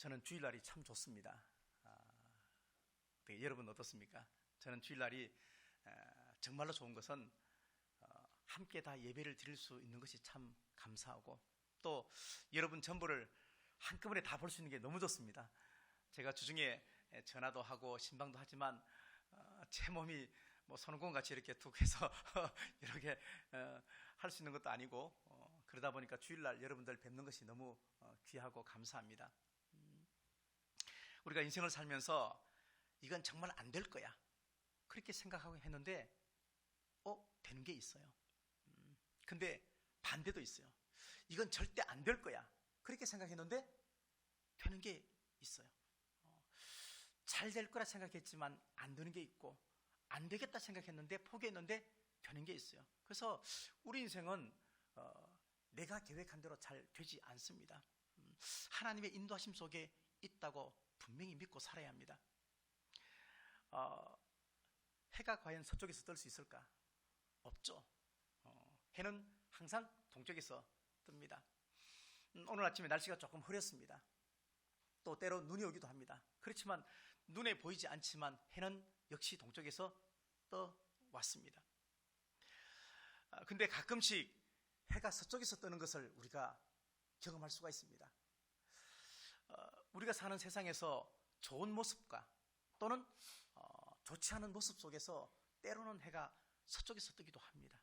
저는 주일날이 참 좋습니다. 여러분 어떻습니까? 저는 주일날이 정말로 좋은 것은 함께 다 예배를 드릴 수 있는 것이 참 감사하고, 또 여러분 전부를 한꺼번에 다 볼 수 있는 게 너무 좋습니다. 제가 주중에 전화도 하고 신방도 하지만 제 몸이 뭐 손오공같이 이렇게 툭 해서 이렇게 할 수 있는 것도 아니고, 그러다 보니까 주일날 여러분들 뵙는 것이 너무 귀하고 감사합니다. 우리가 인생을 살면서 이건 정말 안 될 거야 그렇게 생각하고 했는데 되는 게 있어요. 근데 반대도 있어요. 이건 절대 안 될 거야 그렇게 생각했는데 되는 게 있어요. 잘 될 거라 생각했지만 안 되는 게 있고, 안 되겠다 생각했는데 포기했는데 되는 게 있어요. 그래서 우리 인생은 내가 계획한 대로 잘 되지 않습니다. 하나님의 인도하심 속에 있다고 분명히 믿고 살아야 합니다. 해가 과연 서쪽에서 뜰 수 있을까? 없죠. 해는 항상 동쪽에서 뜹니다. 오늘 아침에 날씨가 조금 흐렸습니다. 또 때로 눈이 오기도 합니다. 그렇지만 눈에 보이지 않지만 해는 역시 동쪽에서 떠왔습니다. 근데 가끔씩 해가 서쪽에서 뜨는 것을 우리가 경험할 수가 있습니다. 우리가 사는 세상에서 좋은 모습과 또는 좋지 않은 모습 속에서 때로는 해가 서쪽에서 뜨기도 합니다.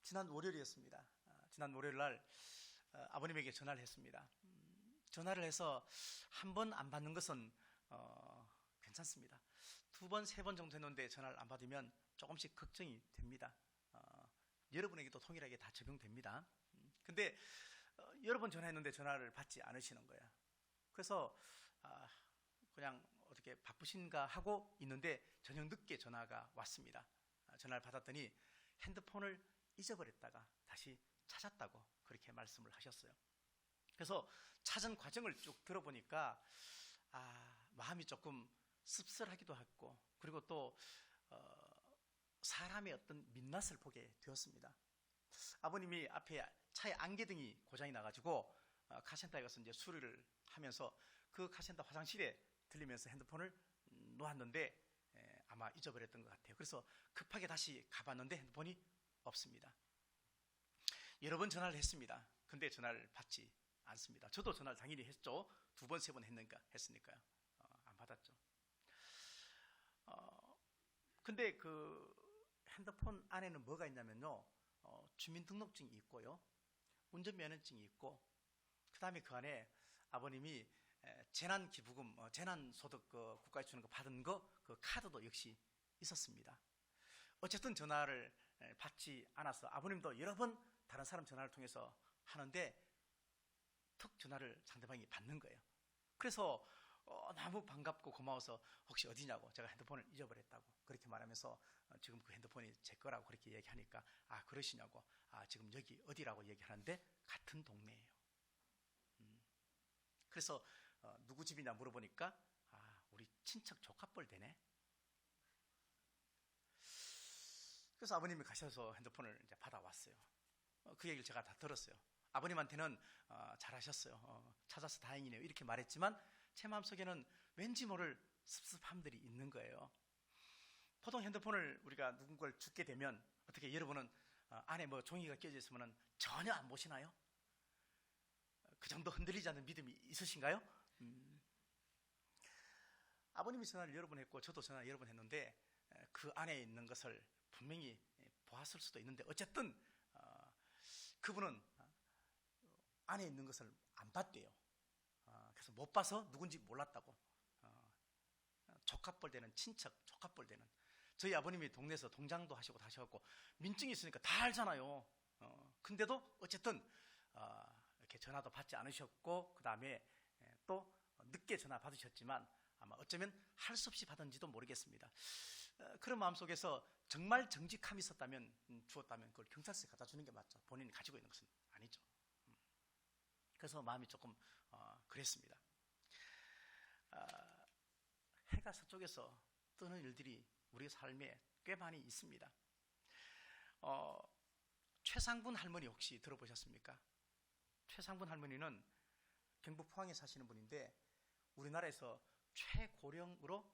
지난 월요일이었습니다. 지난 월요일 날 아버님에게 전화를 했습니다. 전화를 해서 한 번 안 받는 것은 괜찮습니다. 두 번, 세 번 정도 했는데 전화를 안 받으면 조금씩 걱정이 됩니다. 여러분에게도 동일하게 다 적용됩니다. 근데 여러 번 전화했는데 전화를 받지 않으시는 거예요. 그래서 그냥 어떻게 바쁘신가 하고 있는데 저녁 늦게 전화가 왔습니다. 전화를 받았더니 핸드폰을 잊어버렸다가 다시 찾았다고 그렇게 말씀을 하셨어요. 그래서 찾은 과정을 쭉 들어보니까 마음이 조금 씁쓸하기도 했고, 그리고 또 사람의 어떤 민낯을 보게 되었습니다. 아버님이 앞에 차에 안개등이 고장이 나가지고 카센터에 가서 이제 수리를 하면서 그 카센터 화장실에 들리면서 핸드폰을 놓았는데 아마 잊어버렸던 것 같아요. 그래서 급하게 다시 가봤는데 핸드폰이 없습니다. 여러 번 전화를 했습니다. 근데 전화를 받지 않습니다. 저도 전화를 당연히 했죠. 두 번, 세 번 했으니까요. 안 받았죠. 근데 그 핸드폰 안에는 뭐가 있냐면요, 주민등록증이 있고요, 운전면허증이 있고, 그 다음에 그 안에 아버님이 재난기부금, 재난소득 국가에 주는 거 받은 그 카드도 역시 있었습니다. 어쨌든 전화를 받지 않아서 아버님도 여러 번 다른 사람 전화를 통해서 하는데 툭 전화를 상대방이 받는 거예요. 그래서 너무 반갑고 고마워서 혹시 어디냐고, 제가 핸드폰을 잊어버렸다고 그렇게 말하면서 지금 그 핸드폰이 제 거라고 그렇게 얘기하니까 그러시냐고, 지금 여기 어디라고 얘기하는데 같은 동네예요. 그래서 누구 집이냐 물어보니까 우리 친척 조카뻘 되네. 그래서 아버님이 가셔서 핸드폰을 이제 받아왔어요. 그 얘기를 제가 다 들었어요. 아버님한테는 잘하셨어요. 찾아서 다행이네요 이렇게 말했지만 제 마음속에는 왠지 모를 습습함들이 있는 거예요. 보통 핸드폰을 우리가 누군가를 주게 되면 어떻게, 여러분은 안에 뭐 종이가 껴져 있으면 전혀 안 보시나요? 그 정도 흔들리지 않는 믿음이 있으신가요? 아버님이 전화를 여러 번 했고 저도 전화를 여러 번 했는데 그 안에 있는 것을 분명히 보았을 수도 있는데, 어쨌든 그분은 안에 있는 것을 안 봤대요. 그래서 못 봐서 누군지 몰랐다고. 조카뻘 되는, 친척 조카뻘 되는. 저희 아버님이 동네에서 동장도 하시고 다 하셔갖고 민증이 있으니까 다 알잖아요. 근데도 어쨌든 이렇게 전화도 받지 않으셨고, 그 다음에 또 늦게 전화 받으셨지만 아마 어쩌면 할 수 없이 받은지도 모르겠습니다. 그런 마음속에서 정말 정직함이 있었다면, 주었다면 그걸 경찰서에 갖다 주는 게 맞죠. 본인이 가지고 있는 것은 아니죠. 그래서 마음이 조금 그랬습니다. 해가 서쪽에서 뜨는 일들이 우리 삶에 꽤 많이 있습니다. 최상분 할머니 혹시 들어보셨습니까? 최상분 할머니는 경북 포항에 사시는 분인데 우리나라에서 최고령으로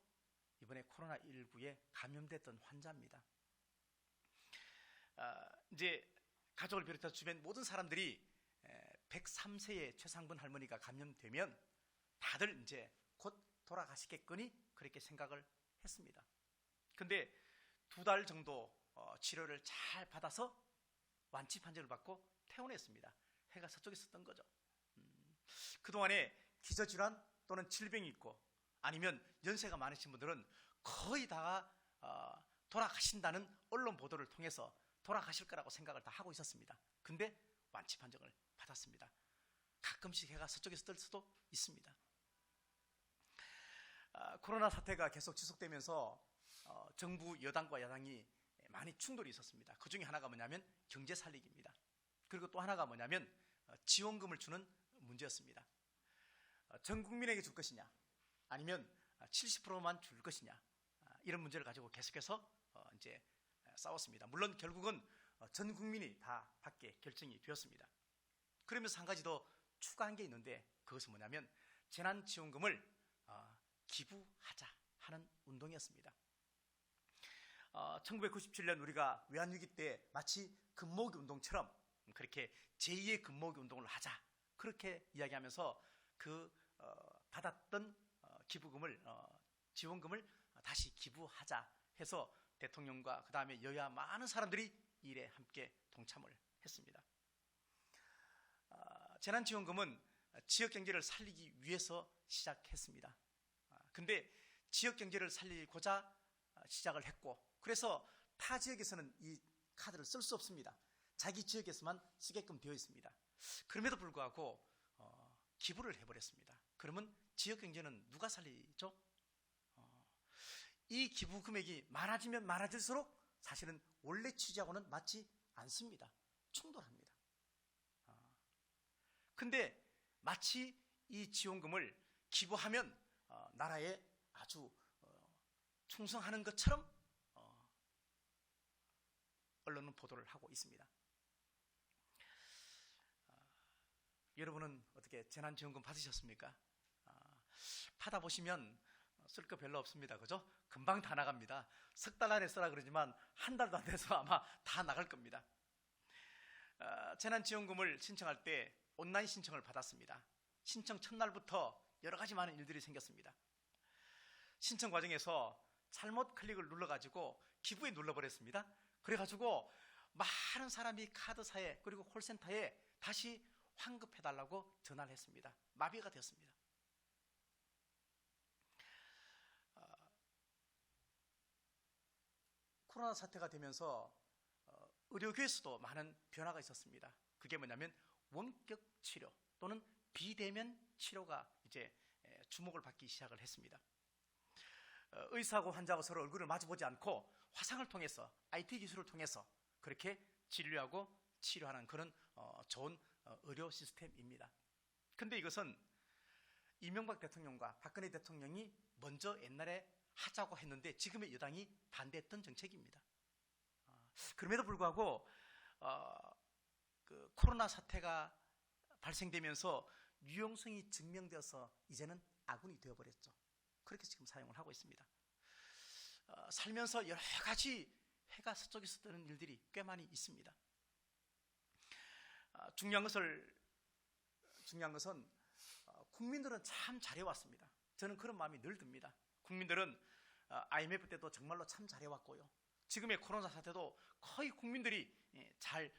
이번에 코로나19에 감염됐던 환자입니다. 이제 가족을 비롯해서 주변 모든 사람들이 103세의 최상분 할머니가 감염되면 다들 이제 곧 돌아가시겠거니 그렇게 생각을 했습니다. 근데 2달 정도 치료를 잘 받아서 완치 판정을 받고 퇴원했습니다. 해가 서쪽에 있었던 거죠. 그동안에 기저질환 또는 질병이 있고 아니면 연세가 많으신 분들은 거의 다 돌아가신다는 언론 보도를 통해서 돌아가실 거라고 생각을 다 하고 있었습니다. 근데 완치 판정을 받았습니다. 가끔씩 해가 서쪽에서 뜰 수도 있습니다. 코로나 사태가 계속 지속되면서 정부 여당과 야당이 많이 충돌이 있었습니다. 그 중에 하나가 뭐냐면 경제 살리기입니다. 그리고 또 하나가 뭐냐면 지원금을 주는 문제였습니다. 전 국민에게 줄 것이냐 아니면 70%만 줄 것이냐 이런 문제를 가지고 계속해서 이제 싸웠습니다. 물론 결국은 전 국민이 다 받게 결정이 되었습니다. 그러면서 한 가지 더 추가한 게 있는데 그것은 뭐냐면 재난지원금을 기부하자 하는 운동이었습니다. 1997년 우리가 외환위기 때 마치 금모으기 운동처럼 그렇게 제2의 금모으기 운동을 하자 그렇게 이야기하면서 그 받았던 기부금을 지원금을 다시 기부하자 해서 대통령과 그 다음에 여야 많은 사람들이 이 일에 함께 동참을 했습니다. 재난지원금은 지역경제를 살리기 위해서 시작했습니다. 근데 지역경제를 살리고자 시작을 했고 그래서 타 지역에서는 이 카드를 쓸 수 없습니다. 자기 지역에서만 쓰게끔 되어 있습니다. 그럼에도 불구하고 기부를 해버렸습니다. 그러면 지역경제는 누가 살리죠? 이 기부 금액이 많아지면 많아질수록 사실은 원래 취지하고는 맞지 않습니다. 충돌합니다. 근데 마치 이 지원금을 기부하면 나라에 아주 충성하는 것처럼 언론은 보도를 하고 있습니다. 여러분은 어떻게 재난지원금 받으셨습니까? 받아보시면 쓸 거 별로 없습니다. 그죠? 금방 다 나갑니다. 석 달 안에 쓰라 그러지만 한 달도 안 돼서 아마 다 나갈 겁니다. 재난지원금을 신청할 때 온라인 신청을 받았습니다. 신청 첫날부터 여러 가지 많은 일들이 생겼습니다. 신청 과정에서 잘못 클릭을 눌러가지고 기부에 눌러버렸습니다. 그래가지고 많은 사람이 카드사에 그리고 콜센터에 다시 환급해달라고 전화를 했습니다. 마비가 되었습니다. 코로나 사태가 되면서 의료계에서도 많은 변화가 있었습니다. 그게 뭐냐면 원격 치료 또는 비대면 치료가 이제 주목을 받기 시작을 했습니다. 의사하고 환자하고 서로 얼굴을 마주보지 않고 화상을 통해서 IT 기술을 통해서 그렇게 진료하고 치료하는 그런 좋은 의료 시스템입니다. 근데 이것은 이명박 대통령과 박근혜 대통령이 먼저 옛날에 하자고 했는데 지금의 여당이 반대했던 정책입니다. 그럼에도 불구하고 그 코로나 사태가 발생되면서 유용성이 증명되어서 이제는 아군이 되어버렸죠. 그렇게 지금 사용을 하고 있습니다. 살면서 여러 가지 해가 서쪽에서 뜨는 일들이 꽤 많이 있습니다. 중요한 것은 국민들은 참 잘해왔습니다. 저는 그런 마음이 늘 듭니다. 국민들은 IMF 때도 정말로 참 잘해왔고요. 지금의 코로나 사태도 거의 국민들이 잘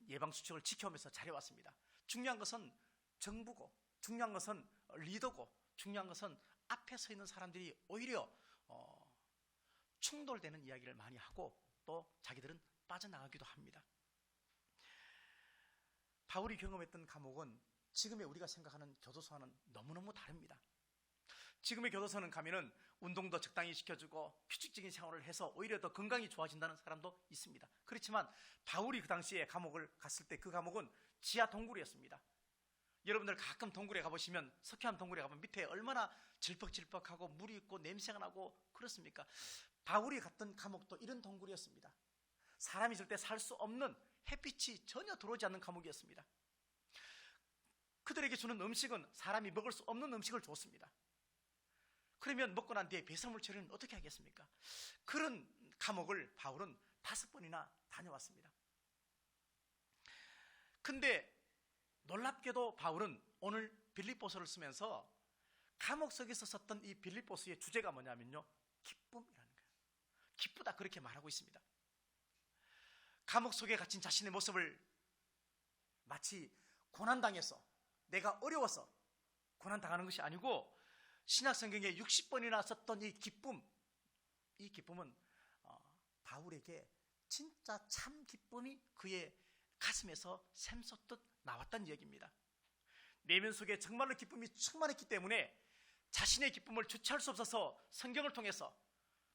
예방수칙을 지켜오면서 잘해왔습니다. 중요한 것은 정부고 중요한 것은 리더고 중요한 것은 앞에 서 있는 사람들이 오히려 충돌되는 이야기를 많이 하고 또 자기들은 빠져나가기도 합니다. 바울이 경험했던 감옥은 지금의 우리가 생각하는 교도소와는 너무너무 다릅니다. 지금의 교도소는 가면은 운동도 적당히 시켜주고 규칙적인 생활을 해서 오히려 더 건강이 좋아진다는 사람도 있습니다. 그렇지만 바울이 그 당시에 감옥을 갔을 때 그 감옥은 지하 동굴이었습니다. 여러분들 가끔 동굴에 가보시면 석회암 동굴에 가보면 밑에 얼마나 질퍽질퍽하고 물이 있고 냄새가 나고 그렇습니까? 바울이 갔던 감옥도 이런 동굴이었습니다. 사람이 절대 살 수 없는 햇빛이 전혀 들어오지 않는 감옥이었습니다. 그들에게 주는 음식은 사람이 먹을 수 없는 음식을 줬습니다. 그러면 먹고 난 뒤에 배설물 처리는 어떻게 하겠습니까? 그런 감옥을 바울은 5번이나 다녀왔습니다. 근데 놀랍게도 바울은 오늘 빌립보서를 쓰면서 감옥 속에서 썼던 이 빌립보서의 주제가 뭐냐면요, 기쁨이라는 거예요. 기쁘다, 그렇게 말하고 있습니다. 감옥 속에 갇힌 자신의 모습을 마치 고난당해서, 내가 어려워서 고난당하는 것이 아니고, 신약성경에 60번이나 썼던 이 기쁨은 바울에게 진짜 참 기쁨이 그의 가슴에서 샘솟듯 나왔다는 얘기입니다. 내면 속에 정말로 기쁨이 충만했기 때문에 자신의 기쁨을 주체할 수 없어서 성경을 통해서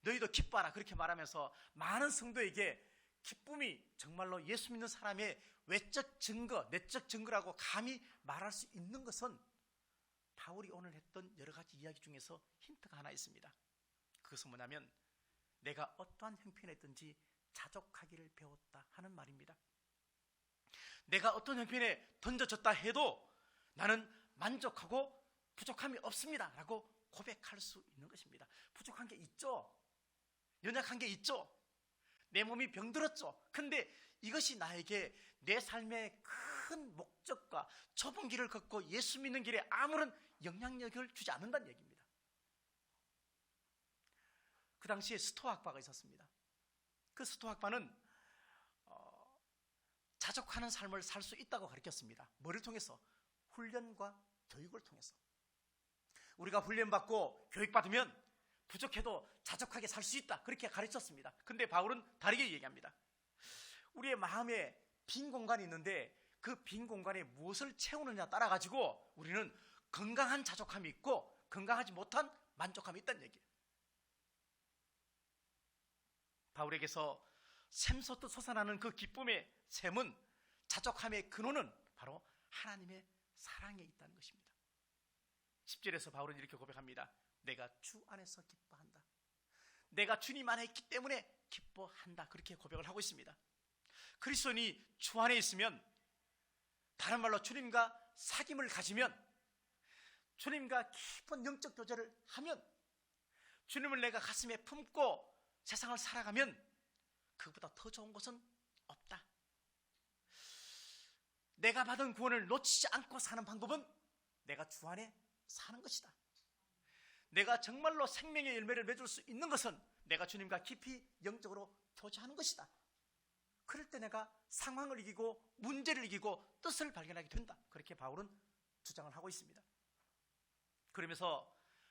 너희도 기뻐하라 그렇게 말하면서 많은 성도에게 기쁨이 정말로 예수 믿는 사람의 외적 증거, 내적 증거라고 감히 말할 수 있는 것은 바울이 오늘 했던 여러 가지 이야기 중에서 힌트가 하나 있습니다. 그것은 뭐냐면 내가 어떠한 형편에 있든지 자족하기를 배웠다 하는 말입니다. 내가 어떤 형편에 던져졌다 해도 나는 만족하고 부족함이 없습니다 라고 고백할 수 있는 것입니다. 부족한 게 있죠. 연약한 게 있죠. 내 몸이 병들었죠. 근데 이것이 나에게 내 삶의 큰 목적과 좁은 길을 걷고 예수 믿는 길에 아무런 영향력을 주지 않는다는 얘기입니다. 그 당시에 스토아학파가 있었습니다. 그 스토아학파는 자족하는 삶을 살 수 있다고 가르쳤습니다. 뭐를 통해서? 훈련과 교육을 통해서. 우리가 훈련받고 교육받으면 부족해도 자족하게 살 수 있다, 그렇게 가르쳤습니다. 근데 바울은 다르게 얘기합니다. 우리의 마음에 빈 공간이 있는데 그 빈 공간에 무엇을 채우느냐 따라 가지고 우리는 건강한 자족함이 있고 건강하지 못한 만족함이 있다는 얘기예요. 바울에게서 샘솟듯 솟아나는 그 기쁨의 샘은, 자족함의 근원은 바로 하나님의 사랑에 있다는 것입니다. 10절에서 바울은 이렇게 고백합니다. 내가 주 안에서 기뻐한다. 내가 주님 안에 있기 때문에 기뻐한다, 그렇게 고백을 하고 있습니다. 그리스도인이 주 안에 있으면, 다른 말로 주님과 사귐을 가지면, 주님과 깊은 영적 교제를 하면, 주님을 내가 가슴에 품고 세상을 살아가면 그보다 더 좋은 것은 없다. 내가 받은 구원을 놓치지 않고 사는 방법은 내가 주 안에 사는 것이다. 내가 정말로 생명의 열매를 맺을 수 있는 것은 내가 주님과 깊이 영적으로 교제하는 것이다. 그럴 때 내가 상황을 이기고 문제를 이기고 뜻을 발견하게 된다, 그렇게 바울은 주장을 하고 있습니다. 그러면서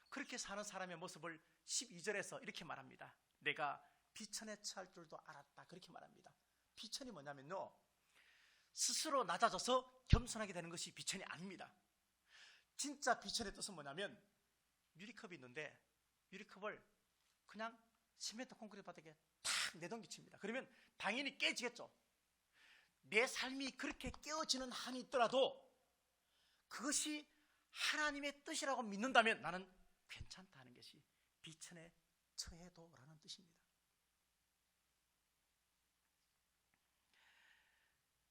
그렇게 사는 사람의 모습을 12절에서 이렇게 말합니다. 내가 비천에 처할 줄도 알았다, 그렇게 말합니다. 비천이 뭐냐면요, 스스로 낮아져서 겸손하게 되는 것이 비천이 아닙니다. 진짜 비천의 뜻은 뭐냐면, 유리컵이 있는데 유리컵을 그냥 시멘트 콘크리트 바닥에 탁 내던기칩니다. 그러면 당연히 깨지겠죠. 내 삶이 그렇게 깨어지는 한이 있더라도 그것이 하나님의 뜻이라고 믿는다면 나는 괜찮다는 것이 비천에 처해도라는 뜻입니다.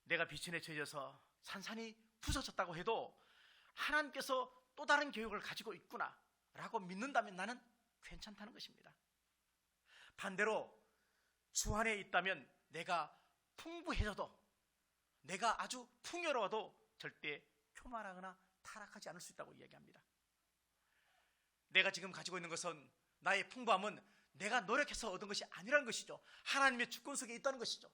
내가 비천에 처해져서 산산이 부서졌다고 해도 하나님께서 또 다른 교육을 가지고 있구나 라고 믿는다면 나는 괜찮다는 것입니다. 반대로 주 안에 있다면 내가 풍부해져도, 내가 아주 풍요로워도 절대 교만하거나 타락하지 않을 수 있다고 이야기합니다. 내가 지금 가지고 있는 것은, 나의 풍부함은 내가 노력해서 얻은 것이 아니라는 것이죠. 하나님의 주권 속에 있다는 것이죠.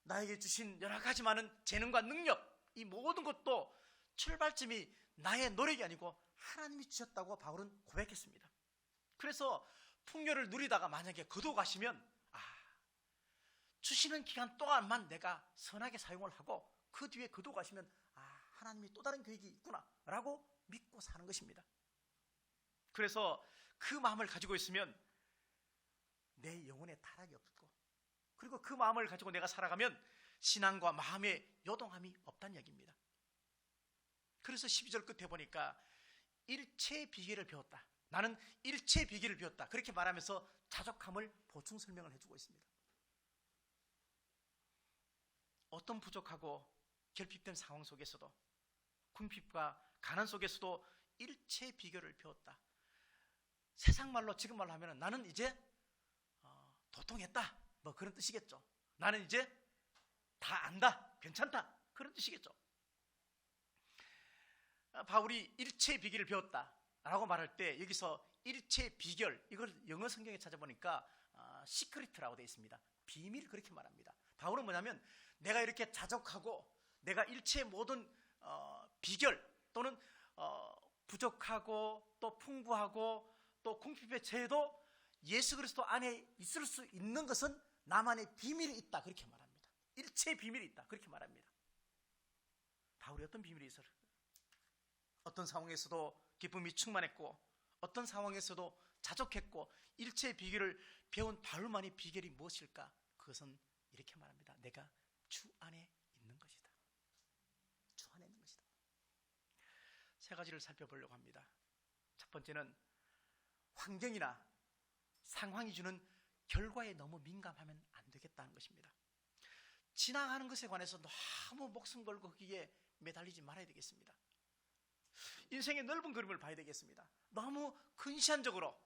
나에게 주신 여러 가지 많은 재능과 능력, 이 모든 것도 출발점이 나의 노력이 아니고 하나님이 주셨다고 바울은 고백했습니다. 그래서 풍요를 누리다가 만약에 거두어 가시면, 주시는 기간 동안만 내가 선하게 사용을 하고 그 뒤에 거두어 가시면 하나님이 또 다른 계획이 있구나 라고 믿고 사는 것입니다. 그래서 그 마음을 가지고 있으면 내 영혼에 타락이 없고, 그리고 그 마음을 가지고 내가 살아가면 신앙과 마음의 요동함이 없다는 얘기입니다. 그래서 12절 끝에 보니까 일체의 비결을 배웠다. 나는 일체의 비결을 배웠다, 그렇게 말하면서 자족함을 보충 설명을 해주고 있습니다. 어떤 부족하고 결핍된 상황 속에서도 궁핍과 가난 속에서도 일체 비결을 배웠다. 세상 말로 지금 말로 하면 나는 이제 도통했다, 뭐 그런 뜻이겠죠. 나는 이제 다 안다, 괜찮다, 그런 뜻이겠죠. 바울이 일체의 비결을 배웠다 라고 말할 때 여기서 일체의 비결, 이걸 영어 성경에 찾아보니까 시크릿라고 되어 있습니다. 비밀, 그렇게 말합니다. 바울은 뭐냐면 내가 이렇게 자족하고 내가 일체의 모든 비결 또는 부족하고 또 풍부하고 또 궁핍에 처해도 예수 그리스도 안에 있을 수 있는 것은 나만의 비밀이 있다, 그렇게 말합니다. 일체의 비밀이 있다, 그렇게 말합니다. 바울이 어떤 비밀이 있을까요? 어떤 상황에서도 기쁨이 충만했고 어떤 상황에서도 자족했고 일체의 비결을 배운 바울만의 비결이 무엇일까? 그것은 이렇게 말합니다. 내가 주 안에 있는 것이다. 주 안에 있는 것이다. 세 가지를 살펴보려고 합니다. 첫 번째는 환경이나 상황이 주는 결과에 너무 민감하면 안 되겠다는 것입니다. 지나가는 것에 관해서 너무 목숨 걸고 거기에 매달리지 말아야 되겠습니다. 인생의 넓은 그림을 봐야 되겠습니다. 너무 근시안적으로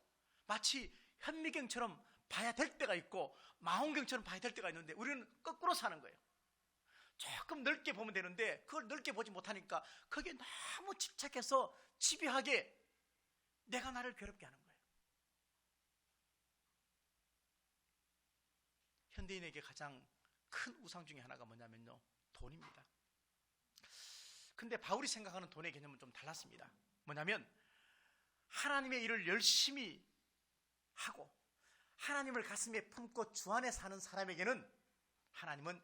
마치 현미경처럼 봐야 될 때가 있고 망원경처럼 봐야 될 때가 있는데 우리는 거꾸로 사는 거예요. 조금 넓게 보면 되는데 그걸 넓게 보지 못하니까 거기에 너무 집착해서 집요하게 내가 나를 괴롭게 하는 거예요. 현대인에게 가장 큰 우상 중에 하나가 뭐냐면요, 돈입니다. 근데 바울이 생각하는 돈의 개념은 좀 달랐습니다. 뭐냐면 하나님의 일을 열심히 하고 하나님을 가슴에 품고 주 안에 사는 사람에게는 하나님은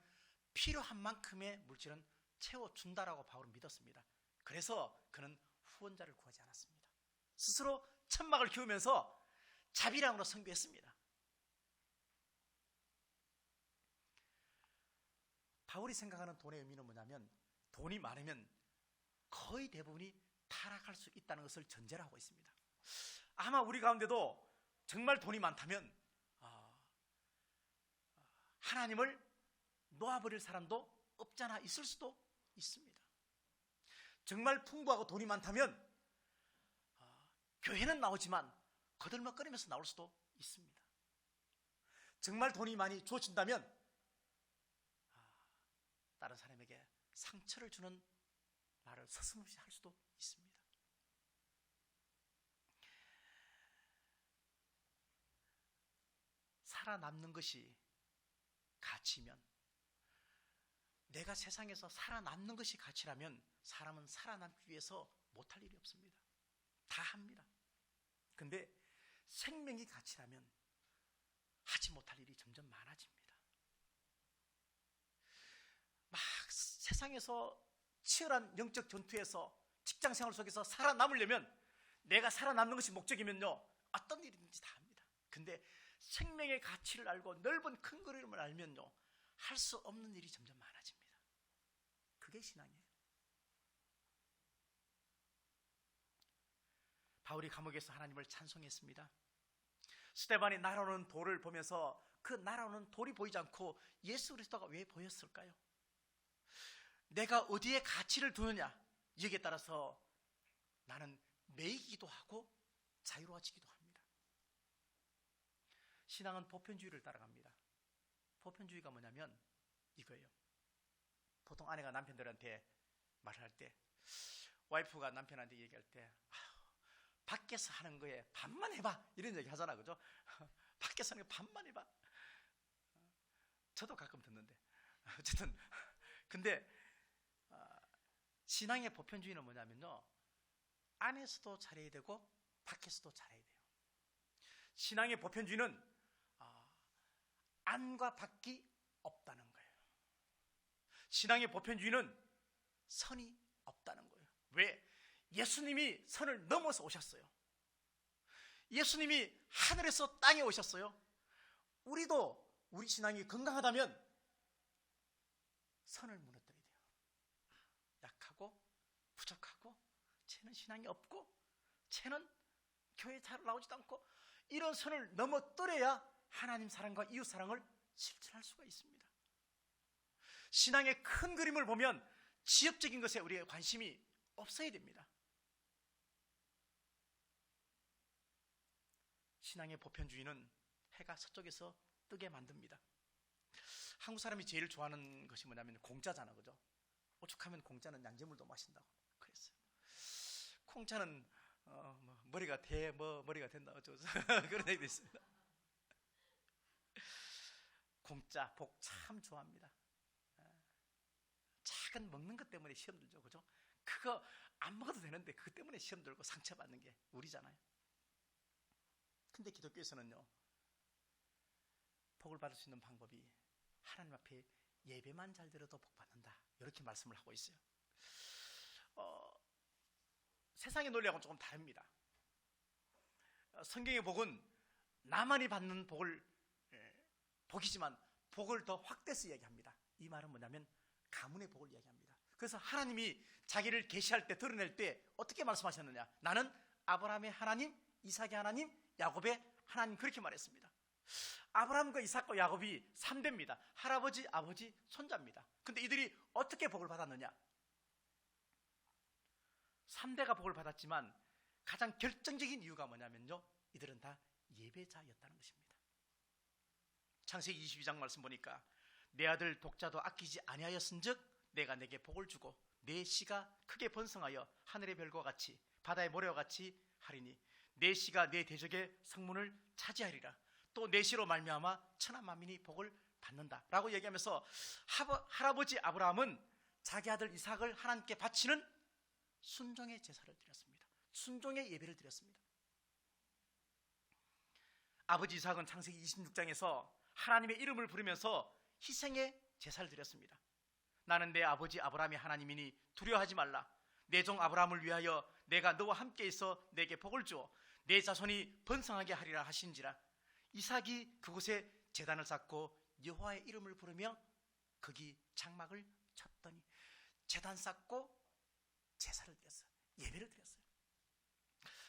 필요한 만큼의 물질은 채워준다라고 바울은 믿었습니다. 그래서 그는 후원자를 구하지 않았습니다. 스스로 천막을 키우면서 자비랑으로 선교했습니다. 바울이 생각하는 돈의 의미는 뭐냐면 돈이 많으면 거의 대부분이 타락할 수 있다는 것을 전제로 하고 있습니다. 아마 우리 가운데도 정말 돈이 많다면 하나님을 놓아버릴 사람도 없지 않아 있을 수도 있습니다. 정말 풍부하고 돈이 많다면 교회는 나오지만 거들먹거리면서 나올 수도 있습니다. 정말 돈이 많이 주어진다면 다른 사람에게 상처를 주는 말을 서슴없이 할 수도 있습니다. 살아남는 것이 가치면, 내가 세상에서 살아남는 것이 가치라면 사람은 살아남기 위해서 못할 일이 없습니다. 다 합니다. 근데 생명이 가치라면 하지 못할 일이 점점 많아집니다. 막 세상에서 치열한 영적 전투에서 직장생활 속에서 살아남으려면, 내가 살아남는 것이 목적이면요 어떤 일이든지 다 합니다. 근데 생명의 가치를 알고 넓은 큰 그림을 알면요 할 수 없는 일이 점점 많아집니다. 그게 신앙이에요. 바울이 감옥에서 하나님을 찬송했습니다. 스데반이 날아오는 돌을 보면서 그 날아오는 돌이 보이지 않고 예수 그리스도가 왜 보였을까요? 내가 어디에 가치를 두느냐, 여기에 따라서 나는 매이기도 하고 자유로워지기도 합니다. 신앙은 보편주의를 따라갑니다. 보편주의가 뭐냐면 이거예요. 보통 아내가 남편들한테 말을 할 때, 와이프가 남편한테 얘기할 때 밖에서 하는 거에 반만 해봐, 이런 얘기 하잖아, 그죠? 밖에서 하는 거 반만 해봐. 저도 가끔 듣는데 어쨌든 근데 신앙의 보편주의는 뭐냐면요, 안에서도 잘해야 되고 밖에서도 잘해야 돼요. 신앙의 보편주의는 안과 밖이 없다는 거예요. 신앙의 보편주의는 선이 없다는 거예요. 왜? 예수님이 선을 넘어서 오셨어요. 예수님이 하늘에서 땅에 오셨어요. 우리도 우리 신앙이 건강하다면 선을 무너뜨려야 돼요. 약하고 부족하고 쟤는 신앙이 없고 쟤는 교회 잘 나오지도 않고, 이런 선을 넘어뜨려야 하나님 사랑과 이웃 사랑을 실천할 수가 있습니다. 신앙의 큰 그림을 보면 지엽적인 것에 우리의 관심이 없어야 됩니다. 신앙의 보편주의는 해가 서쪽에서 뜨게 만듭니다. 한국 사람이 제일 좋아하는 것이 뭐냐면 공짜잖아, 그죠? 오죽하면 공짜는 양재물도 마신다고 그랬어요. 공짜는 머리가 머리가 된다 어쩌고 그런 얘기도 있습니다. 공짜 복 참 좋아합니다. 작은 먹는 것 때문에 시험 들죠, 그죠? 그거 안 먹어도 되는데 그것 때문에 시험 들고 상처받는 게 우리잖아요. 근데 기독교에서는요, 복을 받을 수 있는 방법이 하나님 앞에 예배만 잘 드려도 복 받는다, 이렇게 말씀을 하고 있어요. 세상의 논리하고는 조금 다릅니다. 성경의 복은 나만이 받는 복이지만 복을 더 확대해서 이야기합니다. 이 말은 뭐냐면 가문의 복을 이야기합니다. 그래서 하나님이 자기를 계시할 때, 드러낼 때 어떻게 말씀하셨느냐? 나는 아브라함의 하나님, 이삭의 하나님, 야곱의 하나님, 그렇게 말했습니다. 아브라함과 이삭과 야곱이 3대입니다. 할아버지, 아버지, 손자입니다. 근데 이들이 어떻게 복을 받았느냐? 3대가 복을 받았지만 가장 결정적인 이유가 뭐냐면요, 이들은 다 예배자였다는 것입니다. 창세기 22장 말씀 보니까 내 아들 독자도 아끼지 아니하였은즉 내가 내게 복을 주고 내 씨가 크게 번성하여 하늘의 별과 같이 바다의 모래와 같이 하리니 내 씨가 내 대적의 성문을 차지하리라. 또 내 씨로 말미암아 천하 만민이 복을 받는다라고 얘기하면서 할아버지 아브라함은 자기 아들 이삭을 하나님께 바치는 순종의 제사를 드렸습니다. 순종의 예배를 드렸습니다. 아버지 이삭은 창세기 26장에서 하나님의 이름을 부르면서 희생의 제사를 드렸습니다. 나는 내 아버지 아브라함의 하나님이니 두려워하지 말라. 내 종 아브라함을 위하여 내가 너와 함께 있어 내게 복을 주어 내 자손이 번성하게 하리라 하신지라. 이삭이 그곳에 제단을 쌓고 여호와의 이름을 부르며 거기 장막을 쳤더니 제단 쌓고 제사를 드렸어요. 예배를 드렸어요.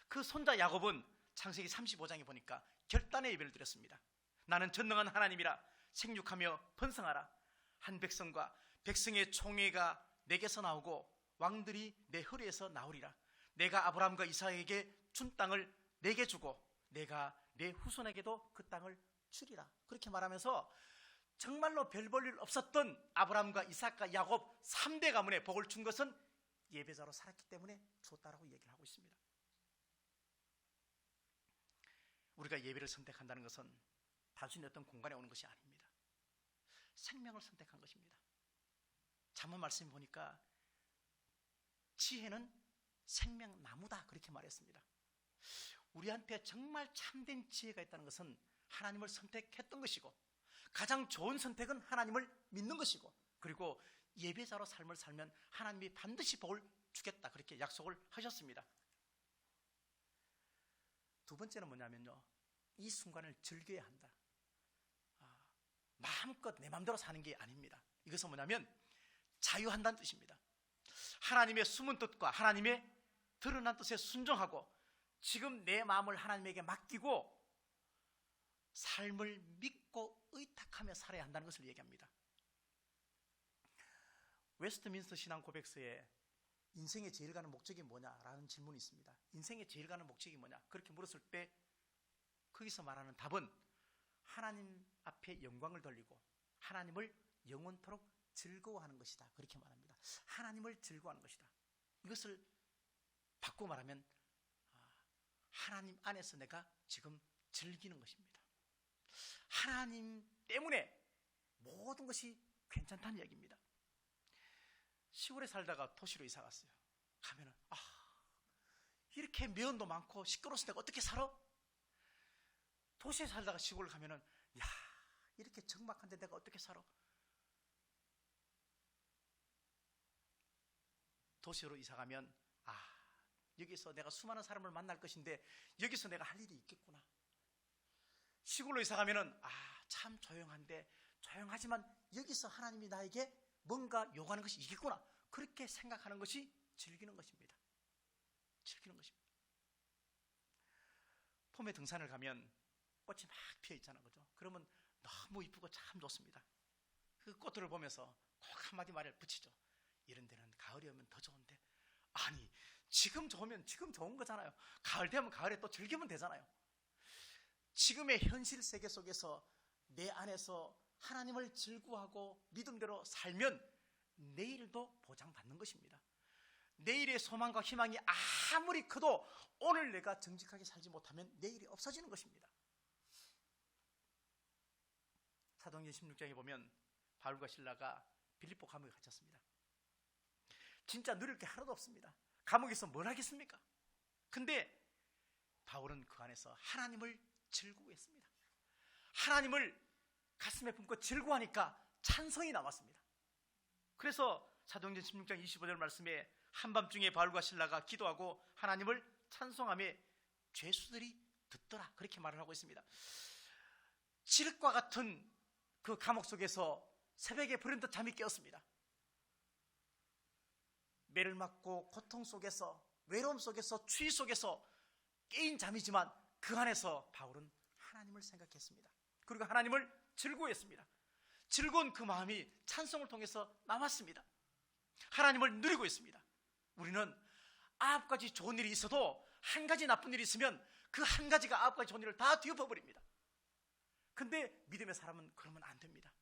그 손자 야곱은 창세기 35장에 보니까 결단의 예배를 드렸습니다. 나는 전능한 하나님이라 생육하며 번성하라. 한 백성과 백성의 총회가 내게서 나오고 왕들이 내 허리에서 나오리라. 내가 아브라함과 이삭에게 준 땅을 내게 주고 내가 내 후손에게도 그 땅을 주리라. 그렇게 말하면서 정말로 별 볼 일 없었던 아브라함과 이삭과 야곱 3대 가문에 복을 준 것은 예배자로 살았기 때문에 주었다라고 얘기를 하고 있습니다. 우리가 예배를 선택한다는 것은 단순히 어떤 공간에 오는 것이 아닙니다. 생명을 선택한 것입니다. 잠언 말씀 보니까 지혜는 생명나무다, 그렇게 말했습니다. 우리한테 정말 참된 지혜가 있다는 것은 하나님을 선택했던 것이고, 가장 좋은 선택은 하나님을 믿는 것이고, 그리고 예배자로 삶을 살면 하나님이 반드시 복을 주겠다, 그렇게 약속을 하셨습니다. 두 번째는 뭐냐면요, 이 순간을 즐겨야 한다. 마음껏 내 마음대로 사는 게 아닙니다. 이것은 뭐냐면 자유한다는 뜻입니다. 하나님의 숨은 뜻과 하나님의 드러난 뜻에 순종하고 지금 내 마음을 하나님에게 맡기고 삶을 믿고 의탁하며 살아야 한다는 것을 얘기합니다. 웨스트민스터 신앙 고백서에 인생의 제일 가는 목적이 뭐냐라는 질문이 있습니다. 인생의 제일 가는 목적이 뭐냐? 그렇게 물었을 때 거기서 말하는 답은 하나님 앞에 영광을 돌리고 하나님을 영원토록 즐거워하는 것이다, 그렇게 말합니다. 하나님을 즐거워하는 것이다. 이것을 바꾸고 말하면 하나님 안에서 내가 지금 즐기는 것입니다. 하나님 때문에 모든 것이 괜찮다는 이야기입니다. 시골에 살다가 도시로 이사 갔어요. 가면은 이렇게 미연도 많고 시끄러워서 내가 어떻게 살아? 도시에 살다가 시골 가면은 이렇게 적막한데 내가 어떻게 살아? 도시로 이사 가면 여기서 내가 수많은 사람을 만날 것인데 여기서 내가 할 일이 있겠구나. 시골로 이사 가면은 참 조용한데 조용하지만 여기서 하나님이 나에게 뭔가 요구하는 것이 있겠구나. 그렇게 생각하는 것이 즐기는 것입니다. 즐기는 것입니다. 봄에 등산을 가면 꽃이 막 피어 있잖아, 그죠? 그러면 너무 이쁘고 참 좋습니다. 그 꽃들을 보면서 꼭 한마디 말을 붙이죠. 이런 데는 가을이 오면 더 좋은데 아니, 지금 좋으면 지금 좋은 거잖아요. 가을 되면 가을에 또 즐기면 되잖아요. 지금의 현실 세계 속에서 내 안에서 하나님을 즐거워하고 믿음대로 살면 내일도 보장받는 것입니다. 내일의 소망과 희망이 아무리 커도 오늘 내가 정직하게 살지 못하면 내일이 없어지는 것입니다. 사도행전 16장에 보면 바울과 실라가 빌립보 감옥에 갇혔습니다. 진짜 누릴 게 하나도 없습니다. 감옥에서 뭘 하겠습니까? 근데 바울은 그 안에서 하나님을 즐거워했습니다. 하나님을 가슴에 품고 즐거워하니까 찬송이 나왔습니다. 그래서 사도행전 16장 25절 말씀에 한밤중에 바울과 실라가 기도하고 하나님을 찬송하며 죄수들이 듣더라, 그렇게 말을 하고 있습니다. 칠흑과 같은 그 감옥 속에서 새벽에 불현듯 잠이 깨었습니다. 매를 맞고 고통 속에서, 외로움 속에서, 추위 속에서 깨인 잠이지만 그 안에서 바울은 하나님을 생각했습니다. 그리고 하나님을 즐거워했습니다. 즐거운 그 마음이 찬송을 통해서 나왔습니다. 하나님을 누리고 있습니다. 우리는 9가지 좋은 일이 있어도 한 가지 나쁜 일이 있으면 그 한 가지가 9가지 좋은 일을 다 뒤엎어버립니다. 근데 믿음의 사람은 그러면 안 됩니다.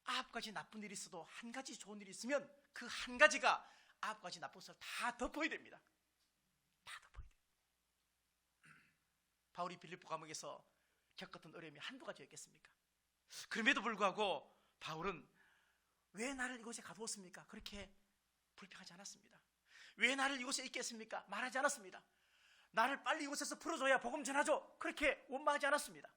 9가지 나쁜 일이 있어도 한 가지 좋은 일이 있으면 그 한 가지가 9가지 나쁜 것을 다 덮어야 됩니다. 다 덮어야 돼요. 바울이 빌립보 감옥에서 겪었던 어려움이 한두 가지였겠습니까? 그럼에도 불구하고 바울은 왜 나를 이곳에 가두었습니까? 그렇게 불평하지 않았습니다. 왜 나를 이곳에 있게 했습니까? 말하지 않았습니다. 나를 빨리 이곳에서 풀어줘야 복음 전하죠, 그렇게 원망하지 않았습니다.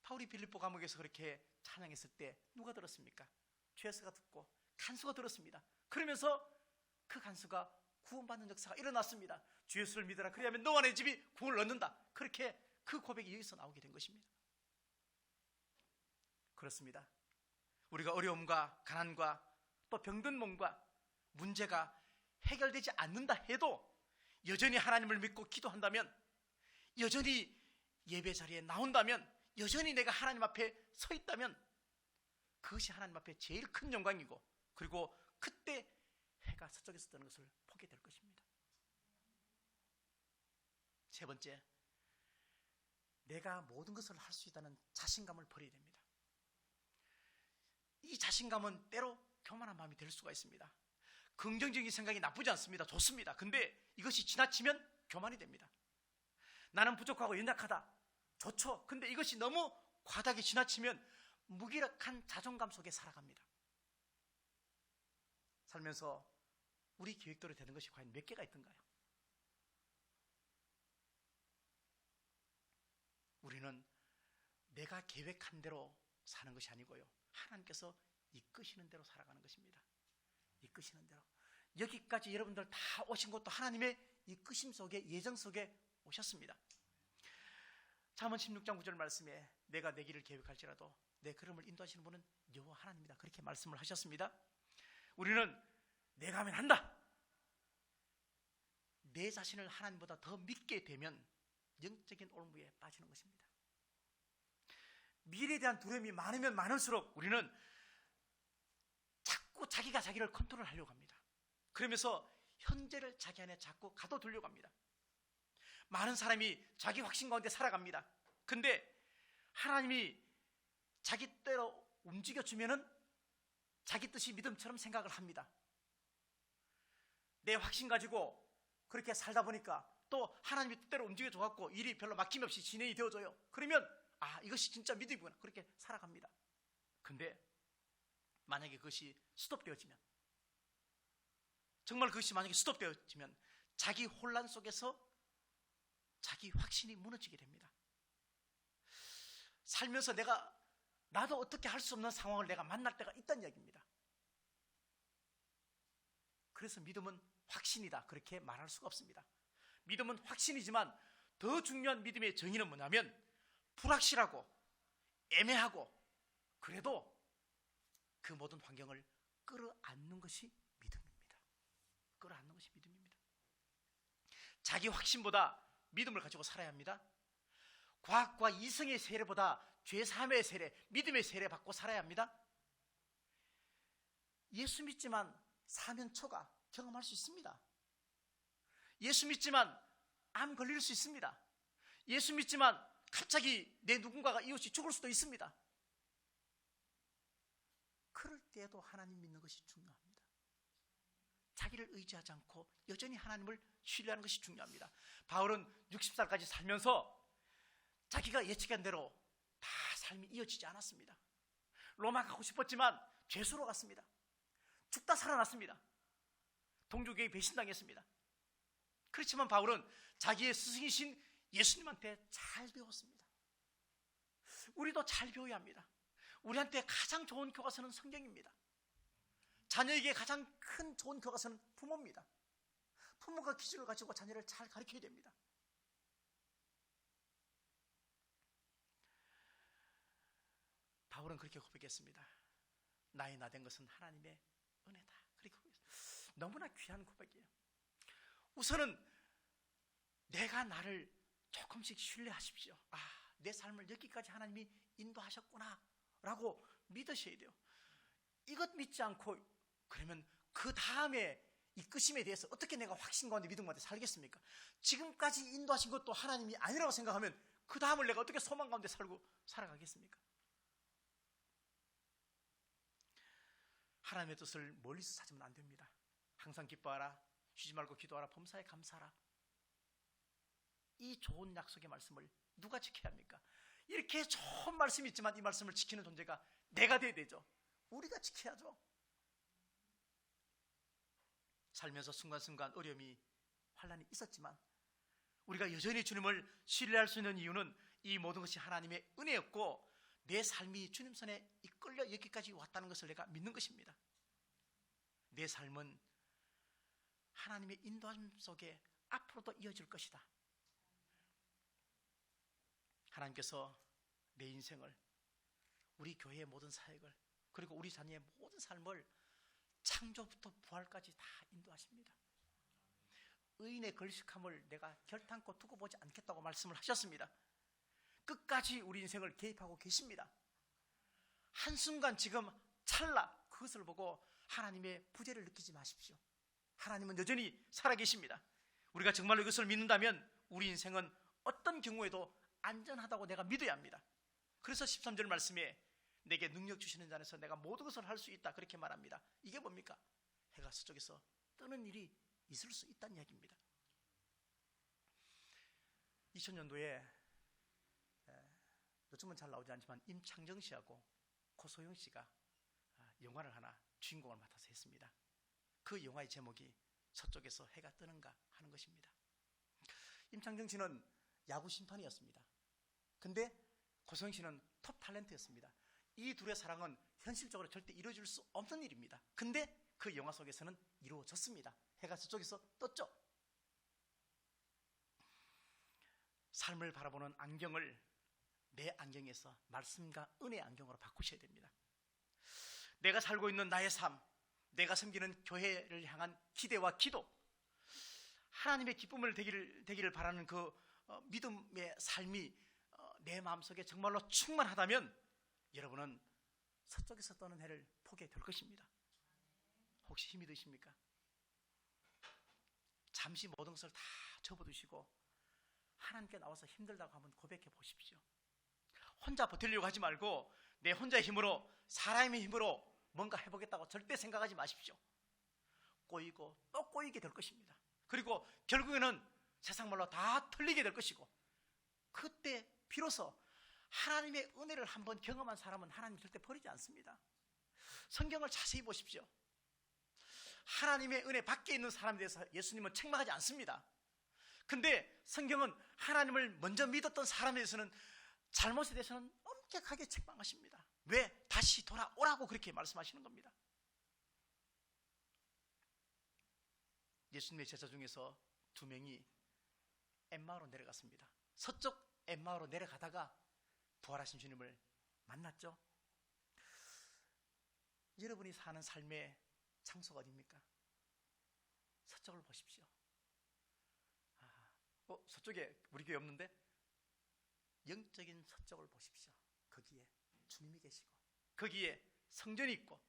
바울이 빌립보 감옥에서 그렇게 찬양했을 때 누가 들었습니까? 죄수가 듣고 간수가 들었습니다. 그러면서 그 간수가 구원받는 역사가 일어났습니다. 주 예수를 믿어라, 그리하면 너와 내 집이 구원을 얻는다, 그렇게 그 고백이 여기서 나오게 된 것입니다. 그렇습니다. 우리가 어려움과 가난과 또 병든 몸과 문제가 해결되지 않는다 해도 여전히 하나님을 믿고 기도한다면, 여전히 예배 자리에 나온다면, 여전히 내가 하나님 앞에 서 있다면 그것이 하나님 앞에 제일 큰 영광이고, 그리고 그때 해가 서쪽에서 뜨는 것을 보게 될 것입니다. 세 번째, 내가 모든 것을 할 수 있다는 자신감을 버려야 됩니다. 이 자신감은 때로 교만한 마음이 될 수가 있습니다. 긍정적인 생각이 나쁘지 않습니다. 좋습니다. 근데 이것이 지나치면 교만이 됩니다. 나는 부족하고 연약하다, 좋죠. 근데 이것이 너무 과다하게 지나치면 무기력한 자존감 속에 살아갑니다. 살면서 우리 계획대로 되는 것이 과연 몇 개가 있던가요? 우리는 내가 계획한 대로 사는 것이 아니고요, 하나님께서 이끄시는 대로 살아가는 것입니다. 이끄시는 대로. 여기까지 여러분들 다 오신 것도 하나님의 이끄심 속에, 예정 속에 오셨습니다. 잠언 16장 9절 말씀에 내가 내 길을 계획할지라도 내 걸음을 인도하시는 분은 여호와 하나님이다, 그렇게 말씀을 하셨습니다. 우리는 내가 하면 한다, 내 자신을 하나님보다 더 믿게 되면 영적인 올무에 빠지는 것입니다. 미래에 대한 두려움이 많으면 많을수록 우리는 자꾸 자기가 자기를 컨트롤하려고 합니다. 그러면서 현재를 자기 안에 자꾸 가둬두려고 합니다. 많은 사람이 자기 확신 가운데 살아갑니다. 근데 하나님이 자기 뜻대로 움직여주면은 자기 뜻이 믿음처럼 생각을 합니다. 내 확신 가지고 그렇게 살다 보니까 또 하나님의 뜻대로 움직여줘갖고 일이 별로 막힘없이 진행이 되어져요. 그러면 이것이 진짜 믿음이구나, 그렇게 살아갑니다. 근데 만약에 그것이 스톱되어지면, 정말 그것이 만약에 스톱되어지면 자기 혼란 속에서 자기 확신이 무너지게 됩니다. 살면서 나도 어떻게 할 수 없는 상황을 내가 만날 때가 있다는 이야기입니다. 그래서 믿음은 확신이다, 그렇게 말할 수가 없습니다. 믿음은 확신이지만 더 중요한 믿음의 정의는 뭐냐면 불확실하고 애매하고 그래도 그 모든 환경을 끌어안는 것이 믿음입니다. 끌어안는 것이 믿음입니다. 자기 확신보다 믿음을 가지고 살아야 합니다. 과학과 이성의 세례보다 죄사함의 세례, 믿음의 세례 받고 살아야 합니다. 예수 믿지만 사면초가 경험할 수 있습니다. 예수 믿지만 암 걸릴 수 있습니다. 예수 믿지만 갑자기 내 누군가가 이웃이 죽을 수도 있습니다. 그럴 때에도 하나님 믿는 것이 중요합니다. 자기를 의지하지 않고 여전히 하나님을 신뢰하는 것이 중요합니다. 바울은 60살까지 살면서 자기가 예측한 대로 다 삶이 이어지지 않았습니다. 로마 가고 싶었지만 죄수로 갔습니다. 죽다 살아났습니다. 동족에게 배신당했습니다. 그렇지만 바울은 자기의 스승이신 예수님한테 잘 배웠습니다. 우리도 잘 배워야 합니다. 우리한테 가장 좋은 교과서는 성경입니다. 자녀에게 가장 큰 좋은 교과서는 부모입니다. 부모가 기준을 가지고 자녀를 잘 가르쳐야 됩니다. 바울은 그렇게 고백했습니다. 나의 나 된 것은 하나님의 은혜다. 그렇게 고백했습니다. 너무나 귀한 고백이에요. 우선은 내가 나를 조금씩 신뢰하십시오. 내 삶을 여기까지 하나님이 인도하셨구나 라고 믿으셔야 돼요. 이것 믿지 않고 그러면 그 다음에 이끄심에 대해서 어떻게 내가 확신 가운데 믿음 가운데 살겠습니까? 지금까지 인도하신 것도 하나님이 아니라고 생각하면 그 다음을 내가 어떻게 소망 가운데 살아가겠습니까? 하나님의 뜻을 멀리서 찾으면 안 됩니다. 항상 기뻐하라, 쉬지 말고 기도하라, 범사에 감사하라. 이 좋은 약속의 말씀을 누가 지켜야 합니까? 이렇게 좋은 말씀이 있지만 이 말씀을 지키는 존재가 내가 돼야 되죠. 우리가 지켜야죠. 살면서 순간순간 어려움이 환난이 있었지만 우리가 여전히 주님을 신뢰할 수 있는 이유는 이 모든 것이 하나님의 은혜였고 내 삶이 주님 손에 이끌려 여기까지 왔다는 것을 내가 믿는 것입니다. 내 삶은 하나님의 인도함 속에 앞으로도 이어질 것이다. 하나님께서 내 인생을, 우리 교회의 모든 사역을, 그리고 우리 자녀의 모든 삶을 창조부터 부활까지 다 인도하십니다. 의인의 걸식함을 내가 결탄코 두고 보지 않겠다고 말씀을 하셨습니다. 끝까지 우리 인생을 개입하고 계십니다. 한순간 지금 찰나 그것을 보고 하나님의 부재를 느끼지 마십시오. 하나님은 여전히 살아계십니다. 우리가 정말로 이것을 믿는다면 우리 인생은 어떤 경우에도 안전하다고 내가 믿어야 합니다. 그래서 13절 말씀에 내게 능력 주시는 자 안에서 내가 모든 것을 할 수 있다 그렇게 말합니다. 이게 뭡니까? 해가 서쪽에서 뜨는 일이 있을 수 있다는 이야기입니다. 2000년도에 요즘은 잘 나오지 않지만 임창정 씨하고 고소영 씨가 영화를 하나 주인공을 맡아서 했습니다. 그 영화의 제목이 서쪽에서 해가 뜨는가 하는 것입니다. 임창정 씨는 야구 심판이었습니다. 근데 고소영 씨는 톱 탤런트였습니다. 이 둘의 사랑은 현실적으로 절대 이루어질 수 없는 일입니다. 근데 그 영화 속에서는 이루어졌습니다. 해가 저쪽에서 떴죠. 삶을 바라보는 안경을 내 안경에서 말씀과 은혜의 안경으로 바꾸셔야 됩니다. 내가 살고 있는 나의 삶, 내가 섬기는 교회를 향한 기대와 기도, 하나님의 기쁨을 되기를 바라는 그 믿음의 삶이 내 마음속에 정말로 충만하다면 여러분은 서쪽에서 떠는 해를 보게 될 것입니다. 혹시 힘이 드십니까? 잠시 모든 것을 다 접어두시고 하나님께 나와서 힘들다고 한번 고백해 보십시오. 혼자 버티려고 하지 말고 내 혼자의 힘으로, 사람의 힘으로 뭔가 해보겠다고 절대 생각하지 마십시오. 꼬이고 또 꼬이게 될 것입니다. 그리고 결국에는 세상 말로 다 틀리게 될 것이고, 그때 비로소 하나님의 은혜를 한번 경험한 사람은 하나님 절대 버리지 않습니다. 성경을 자세히 보십시오. 하나님의 은혜 밖에 있는 사람에 대해서 예수님은 책망하지 않습니다. 근데 성경은 하나님을 먼저 믿었던 사람에 대해서는, 잘못에 대해서는 엄격하게 책망하십니다. 왜? 다시 돌아오라고 그렇게 말씀하시는 겁니다. 예수님의 제자 중에서 2명이 엠마오로 내려갔습니다. 서쪽 엠마오로 내려가다가 부활하신 주님을 만났죠. 여러분이 사는 삶의 장소가 어디입니까? 서쪽을 보십시오. 서쪽에 우리 교회 없는데? 영적인 서쪽을 보십시오. 거기에 주님이 계시고, 거기에 성전이 있고,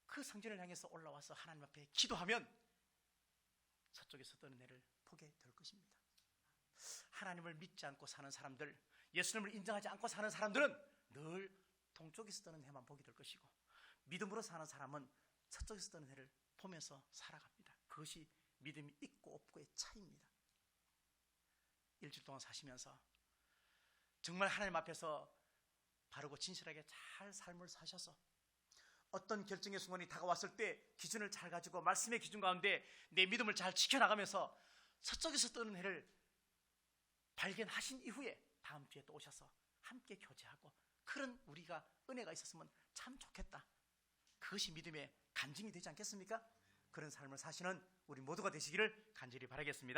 그 성전을 향해서 올라와서 하나님 앞에 기도하면 서쪽에서 뜨는 해를 보게 될 것입니다. 하나님을 믿지 않고 사는 사람들, 예수님을 인정하지 않고 사는 사람들은 늘 동쪽에서 뜨는 해만 보게 될 것이고, 믿음으로 사는 사람은 서쪽에서 뜨는 해를 보면서 살아갑니다. 그것이 믿음이 있고 없고의 차이입니다. 일주일 동안 사시면서 정말 하나님 앞에서 바르고 진실하게 잘 삶을 사셔서 어떤 결정의 순간이 다가왔을 때 기준을 잘 가지고 말씀의 기준 가운데 내 믿음을 잘 지켜나가면서 서쪽에서 뜨는 해를 발견하신 이후에 다음 주에 또 오셔서 함께 교제하고, 그런 우리가 은혜가 있었으면 참 좋겠다. 그것이 믿음의 간증이 되지 않겠습니까? 그런 삶을 사시는 우리 모두가 되시기를 간절히 바라겠습니다.